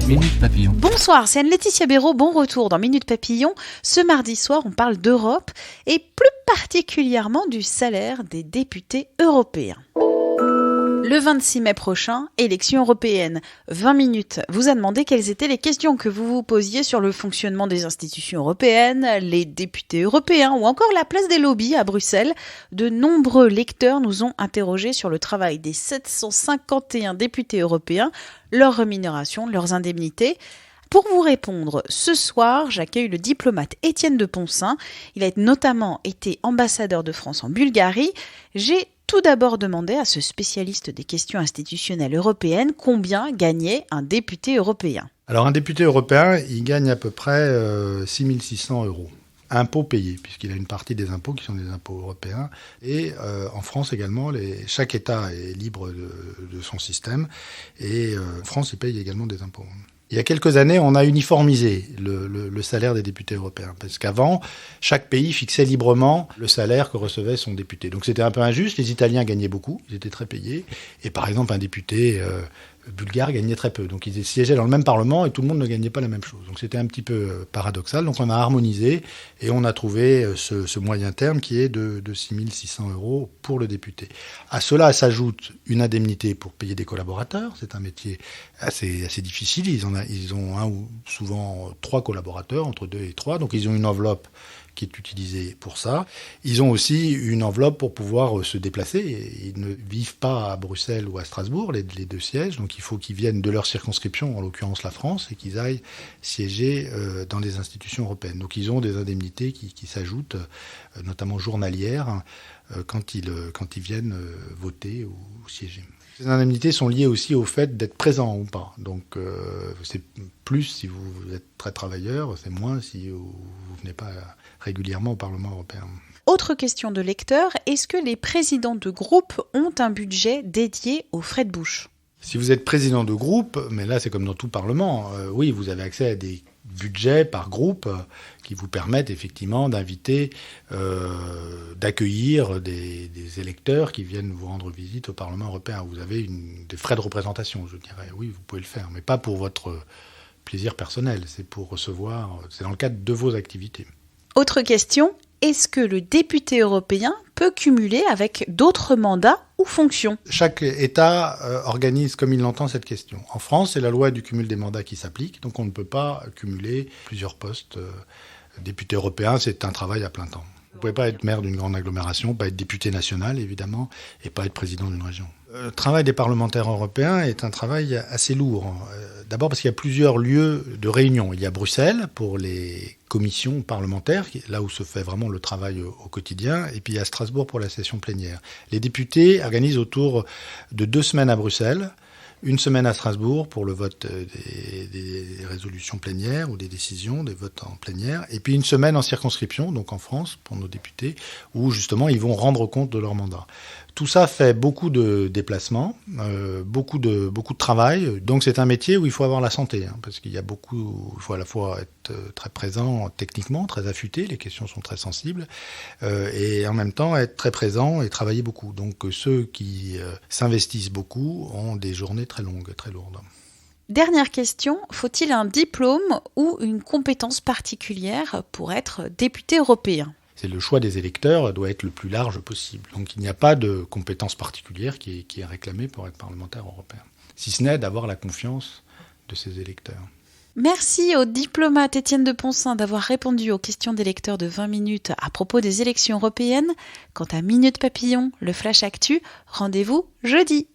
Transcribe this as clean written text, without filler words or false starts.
Minute Papillon. Bonsoir, c'est Anne-Laetitia Béraud, bon retour dans Minute Papillon. Ce mardi soir, on parle d'Europe et plus particulièrement du salaire des députés européens. Le 26 mai prochain, élection européenne. 20 minutes vous a demandé quelles étaient les questions que vous vous posiez sur le fonctionnement des institutions européennes, les députés européens ou encore la place des lobbies à Bruxelles. De nombreux lecteurs nous ont interrogés sur le travail des 751 députés européens, leur rémunération, leurs indemnités. Pour vous répondre, ce soir, j'accueille le diplomate Étienne de Poncin. Il a notamment été ambassadeur de France en Bulgarie. J'ai tout d'abord demandé à ce spécialiste des questions institutionnelles européennes combien gagnait un député européen. Alors un député européen, il gagne à peu près 6 600 €. Impôts payés, puisqu'il a une partie des impôts qui sont des impôts européens. Et en France également, chaque État est libre de son système. Et en France, il paye également des impôts. Il y a quelques années, on a uniformisé le salaire des députés européens. Parce qu'avant, chaque pays fixait librement le salaire que recevait son député. Donc c'était un peu injuste. Les Italiens gagnaient beaucoup, ils étaient très payés. Et par exemple, un député bulgare gagnait très peu. Donc ils siégeaient dans le même Parlement et tout le monde ne gagnait pas la même chose. Donc c'était un petit peu paradoxal. Donc on a harmonisé et on a trouvé ce moyen terme qui est de 6 600 € pour le député. À cela s'ajoute une indemnité pour payer des collaborateurs. C'est un métier assez difficile. Ils ont un ou souvent 3 collaborateurs, entre 2 et 3. Donc ils ont une enveloppe qui est utilisée pour ça. Ils ont aussi une enveloppe pour pouvoir se déplacer. Ils ne vivent pas à Bruxelles ou à Strasbourg, les deux sièges. Donc il faut qu'ils viennent de leur circonscription, en l'occurrence la France, et qu'ils aillent siéger dans les institutions européennes. Donc ils ont des indemnités qui s'ajoutent, notamment journalières, quand ils viennent voter ou siéger. Ces indemnités sont liées aussi au fait d'être présent ou pas. Donc c'est plus si vous êtes très travailleur, c'est moins si vous ne venez pas régulièrement au Parlement européen. Autre question de lecteur, est-ce que les présidents de groupe ont un budget dédié aux frais de bouche ? Si vous êtes président de groupe, mais là c'est comme dans tout Parlement, oui, vous avez accès à des budgets par groupe qui vous permettent effectivement d'inviter, d'accueillir des électeurs qui viennent vous rendre visite au Parlement européen. Vous avez des frais de représentation, je dirais. Oui, vous pouvez le faire, mais pas pour votre plaisir personnel. C'est pour recevoir, c'est dans le cadre de vos activités. Autre question, est-ce que le député européen peut cumuler avec d'autres mandats ou fonctions ? Chaque État organise comme il l'entend cette question. En France, c'est la loi du cumul des mandats qui s'applique, donc on ne peut pas cumuler plusieurs postes. Député européen, c'est un travail à plein temps. Vous ne pouvez pas être maire d'une grande agglomération, pas être député national, évidemment, et pas être président d'une région. Le travail des parlementaires européens est un travail assez lourd. D'abord parce qu'il y a plusieurs lieux de réunion. Il y a Bruxelles pour les commissions parlementaires, là où se fait vraiment le travail au quotidien, et puis il y a Strasbourg pour la session plénière. Les députés organisent autour de 2 semaines à Bruxelles, 1 semaine à Strasbourg pour le vote des résolutions plénières ou des décisions, des votes en plénière, et puis 1 semaine en circonscription, donc en France, pour nos députés, où justement ils vont rendre compte de leur mandat. Tout ça fait beaucoup de déplacements, beaucoup de travail. Donc c'est un métier où il faut avoir la santé, parce qu'il faut à la fois être très présent techniquement, très affûté, les questions sont très sensibles, et en même temps être très présent et travailler beaucoup. Donc ceux qui s'investissent beaucoup ont des journées très longues, très lourdes. Dernière question, faut-il un diplôme ou une compétence particulière pour être député européen ? C'est le choix des électeurs doit être le plus large possible. Donc il n'y a pas de compétence particulière qui est réclamée pour être parlementaire européen. Si ce n'est d'avoir la confiance de ses électeurs. Merci au diplomate Étienne de Poncin d'avoir répondu aux questions des lecteurs de 20 minutes à propos des élections européennes. Quant à Minute Papillon, le Flash Actu, rendez-vous jeudi.